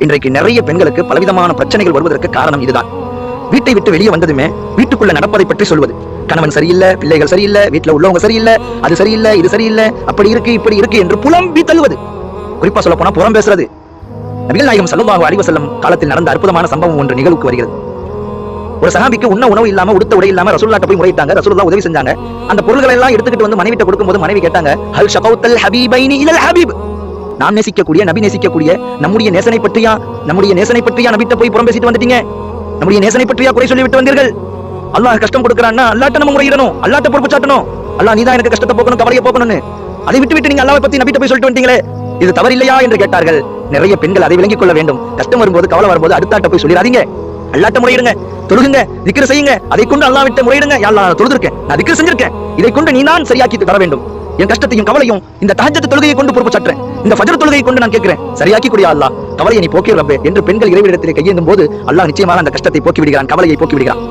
இன்றைக்கு நிறைய பெண்களுக்கு பலவிதமான பிரச்சனைகள் வருவதற்கு காரணம் இதுதான். வீட்டை விட்டு வெளியே வந்ததுமே வீட்டுக்குள்ள நடப்பதை பற்றி சொல்வது. கணவன் சரியில்லை, பிள்ளைகள் சரியில்லை, வீட்டுல உள்ளவங்க சரியில்லை, அது சரியில்லை, இது சரியில்லை, அப்படி இருக்கு இப்படி இருக்கு என்று புலம்பி தள்ளுவது. குறிப்பா சொல்ல போனா புறம் பேசுறது. நபிகள் நாயகம் ஸல்லல்லாஹு அலைஹி வஸல்லம் காலத்தில் நடந்த அற்புதமான சம்பவம் ஒன்று நிகழ்வுக்கு வருகிறது. ஒரு சஹாபிக்கு உண்ண உணவு இல்லாம, உடுத்த உடை இல்லாம ரசூலுல்லாஹ்ட்ட போய் முறையிட்டாங்க. ரசூலுல்லாஹ் உதவி செஞ்சாங்க. அந்த பொருள்களை எல்லாம் எடுத்துக்கிட்டு வந்து மனைவிட்ட கொடுக்கும்போது மனைவி கேட்டாங்க, ஹல் ஷகௌத்தல் ஹபீபைனி இலல் ஹபீப். நாம் நேசிக்கக்கூடிய, நபி நேசிக்கக்கூடிய நம்முடைய நேசனை பற்றியா நபிட்ட போய் புறம் பேசிட்டு வந்துட்டீங்க? நம்முடைய நேசனை பற்றியா குறை சொல்லி விட்டு வந்தீர்கள்? அல்லாஹ் கஷ்டம் கொடுக்கறான்னா அல்லாஹ்ட்ட நம்ம முறையிடணும், அல்லாஹ்ட்ட பொறுப்பு சாட்டணும். அல்லாஹ் நீதான் எனக்கு கஷ்டத்தை போக்கணும், கவலையை போக்கணும்னு. அதை விட்டு நீங்க அல்லாஹ்வை பத்தி நபிட்ட போய் சொல்லிட்டு வந்தீங்களே, இது தவறு இல்லையா என்று கேட்டார்கள். நிறைய பெண்கள் அதை விளங்கிக் கொள்ள வேண்டும். கஷ்டம் வரும்போது, கவலை வரும்போது அடுத்தாட்ட போய் சொல்லிடாதீங்க. அல்லாஹ்ட்ட முறையிடுங்க, தொழுகுங்க, திக்ர் செய்யுங்க. அதை கொண்டு அல்லாஹ் விட்டு முறையிடுங்க. யா அல்லாஹ், நான் தொழுதிருக்கேன், நான் திக்ர் செஞ்சிருக்கேன், இதை கொண்டு நீ தான் சரியாக்கி தர வேண்டும். என் கஷ்டத்தையும் கவலையும் இந்த தஹஜ்ஜத் தொழுகையை கொண்டு பொறுப்பு சாட்டுறேன், இந்த ஃபஜ்ர் தொழுகையை கொண்டு நான் கேட்கிறேன், சரியாக்கி கூடிய அல்லாஹ், கவலையை நீ போக்கி ரப்பே என்று பெண்கள் இறைவனிடத்தில் கையேந்தும் போது அல்லாஹ் நிச்சயமாக அந்த கஷ்டத்தை போக்கி விடுகிறான், கவலையை போக்கி விடுகிறான்.